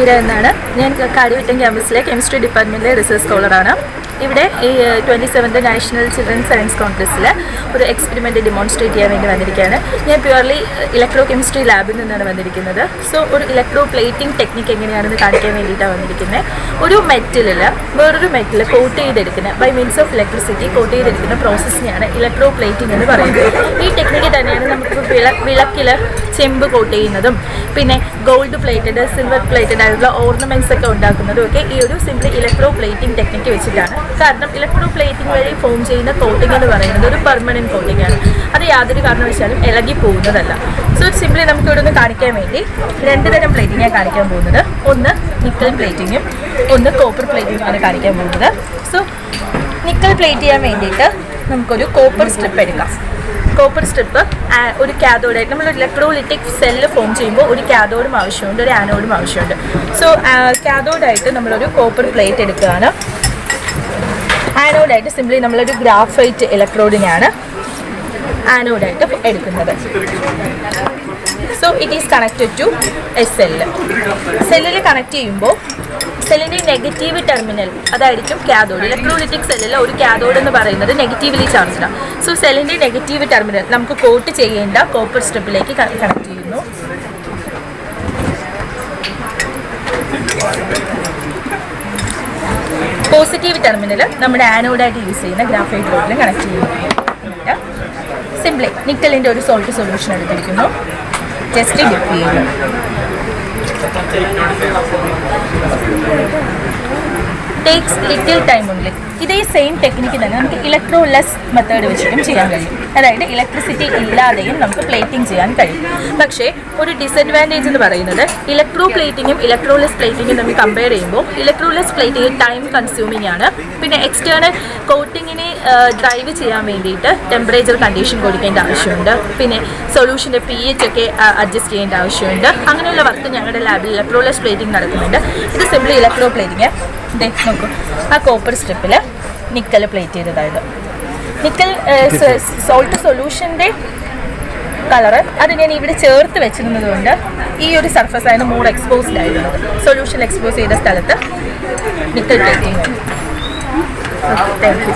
മീര എന്നാണ്. ഞാൻ Karyavattom ക്യാമ്പസിലെ chemistry ഡിപ്പാർട്ട്മെൻറ്റിലെ research സ്കോളറാണ്. ഇവിടെ ഈ 27th നാഷണൽ ചിൽഡ്രൻ സയൻസ് കോൺഗ്രസ്സിൽ ഒരു എക്സ്പെരിമെൻറ്റ് ഡെമോൺസ്ട്രേറ്റ് ചെയ്യാൻ വേണ്ടി വന്നിരിക്കുകയാണ്. ഞാൻ പ്യുവർലി ഇലക്ട്രോ കെമിസ്ട്രി ലാബിൽ നിന്നാണ് വന്നിരിക്കുന്നത്. സോ ഒരു ഇലക്ട്രോ പ്ലേറ്റിംഗ് ടെക്നിക്ക് എങ്ങനെയാണെന്ന് കാണിക്കാൻ വേണ്ടിയിട്ടാണ് വന്നിരിക്കുന്നത്. ഒരു മെറ്റലിൽ വേറൊരു മെറ്റൽ കോട്ട് ചെയ്തെടുക്കുന്ന by means of electricity coat ചെയ്തെടുക്കുന്ന പ്രോസസ്സിനെയാണ് ഇലക്ട്രോ പ്ലേറ്റിംഗ് എന്ന് പറയുന്നത്. ഈ ടെക്നിക്ക് തന്നെയാണ് നമുക്ക് വിളക്കിൽ ചെമ്പ് കോട്ട് ചെയ്യുന്നതും പിന്നെ ഗോൾഡ് പ്ലേറ്റഡ് സിൽവർ പ്ലേറ്റഡ് ആയിട്ടുള്ള ഓർണമെൻറ്റ്സ് ഒക്കെ ഉണ്ടാക്കുന്നതും ഒക്കെ ഈ ഒരു സിംപ്ലി ഇലക്ട്രോ പ്ലേറ്റിംഗ് ടെക്നിക്ക് വെച്ചിട്ടാണ്. കാരണം ഇലക്ട്രോ പ്ലേറ്റിംഗ് വഴി ഫോം ചെയ്യുന്ന കോട്ടിംഗ് എന്ന് പറയുന്നത് ഒരു പെർമനൻറ്റ് കോട്ടിംഗ് ആണ്. അത് യാതൊരു കാരണവശാലും ഇളകി പോകുന്നതല്ല. സോ സിംപ്ലി നമുക്ക് ഇവിടെ ഒന്ന് കാണിക്കാൻ വേണ്ടി 2 തരം പ്ലേറ്റിംഗാണ് കാണിക്കാൻ പോകുന്നത്. ഒന്ന് നിക്കൽ പ്ലേറ്റിങ്ങും ഒന്ന് കോപ്പർ പ്ലേറ്റിങ്ങുമാണ് കാണിക്കാൻ പോകുന്നത്. സോ നിക്കൽ പ്ലേറ്റ് ചെയ്യാൻ വേണ്ടിയിട്ട് നമുക്കൊരു കോപ്പർ സ്ട്രിപ്പ് എടുക്കാം. കോപ്പർ സ്ട്രിപ്പ് ഒരു കാഥോഡായിട്ട് നമ്മൾ ഇലക്ട്രോലിറ്റിക് സെല്ല് ഫോം ചെയ്യുമ്പോൾ ഒരു കാഥോഡും ആവശ്യമുണ്ട്, ഒരു ആനോഡും ആവശ്യമുണ്ട്. സോ കാഥോഡായിട്ട് നമ്മളൊരു കോപ്പർ പ്ലേറ്റ് എടുക്കുകയാണ്. ആനോഡായിട്ട് സിംപ്ലി നമ്മളൊരു ഗ്രാഫൈറ്റ് ഇലക്ട്രോഡിനെയാണ് ആനോഡായിട്ട് എടുക്കുന്നത്. So it is connected to a cell. സെല്ലിൽ കണക്ട് ചെയ്യുമ്പോൾ സെല്ലിൻ്റെ നെഗറ്റീവ് ടെർമിനൽ അതായിരിക്കും കാഥോഡ്. ഇലക്ട്രോലിറ്റിക് സെല്ലിൽ ഒരു കാഥോഡ് എന്ന് പറയുന്നത് നെഗറ്റീവ്ലി ചാർജ്ഡാണ്. സോ സെല്ലിൻ്റെ നെഗറ്റീവ് ടെർമിനൽ നമുക്ക് കോട്ട് ചെയ്യേണ്ട കോപ്പർ സ്ട്രിപ്പിലേക്ക് കണക്ട് ചെയ്യുന്നു. പോസിറ്റീവ് ടെർമിനൽ നമ്മുടെ ആനോഡായിട്ട് യൂസ് ചെയ്യുന്ന ഗ്രാഫൈറ്റ് റോഡിൽ കണക്ട് ചെയ്യുന്നു. സിംപ്ലി നിക്കലിൻ്റെ ഒരു സോൾട്ട് സൊല്യൂഷൻ എടുത്തിരിക്കുന്നു. ജസ്റ്റ് ഡിപ്പ് ചെയ്യുന്നു. Takes little time only. ഇതേ സെയിം ടെക്നിക്ക് തന്നെ നമുക്ക് ഇലക്ട്രോലെസ് മെത്തേഡ് വെച്ചിട്ടും ചെയ്യാൻ കഴിയും. അതായത് ഇലക്ട്രിസിറ്റി ഇല്ലാതെയും നമുക്ക് പ്ലേറ്റിംഗ് ചെയ്യാൻ കഴിയും. പക്ഷേ ഒരു ഡിസഡ്വാൻറ്റേജ് എന്ന് പറയുന്നത് ഇലക്ട്രോ പ്ലേറ്റിങ്ങും ഇലക്ട്രോലെസ് പ്ലേറ്റിങ്ങും നമ്മൾ കമ്പയർ ചെയ്യുമ്പോൾ ഇലക്ട്രോലെസ് പ്ലേറ്റിംഗ് ടൈം കൺസ്യൂമിംഗ് ആണ്. പിന്നെ എക്സ്റ്റേണൽ കോട്ടിങ്ങിനെ ഡ്രൈവ് ചെയ്യാൻ വേണ്ടിയിട്ട് ടെമ്പറേച്ചർ കണ്ടീഷൻ കൊടുക്കേണ്ട ആവശ്യമുണ്ട്. പിന്നെ സൊല്യൂഷൻ്റെ pH ഒക്കെ അഡ്ജസ്റ്റ് ചെയ്യേണ്ട ആവശ്യമുണ്ട്. അങ്ങനെയുള്ള വർക്ക് ഞങ്ങളുടെ ലാബിൽ ഇലക്ട്രോലെസ് പ്ലേറ്റിംഗ് നടക്കുന്നുണ്ട്. ഇത് സിംപ്ലി ഇലക്ട്രോ പ്ലേറ്റിംഗ്. നോക്കൂ, ആ കോപ്പർ സ്ട്രിപ്പിൽ നിക്കൽ പ്ലേറ്റ് ചെയ്തതായത് നിക്കൽ സോൾട്ട് സൊല്യൂഷൻ്റെ കളറ് അത് ഞാൻ ഇവിടെ ചേർത്ത് വെച്ചിരുന്നത് കൊണ്ട് ഈ ഒരു സർഫസ് ആയിരുന്നു മോർ എക്സ്പോസ്ഡ് ആയിരുന്നത്. സൊല്യൂഷൻ എക്സ്പോസ് ചെയ്ത സ്ഥലത്ത് നിക്കൽ പ്ലേറ്റിംഗ്. Thank you.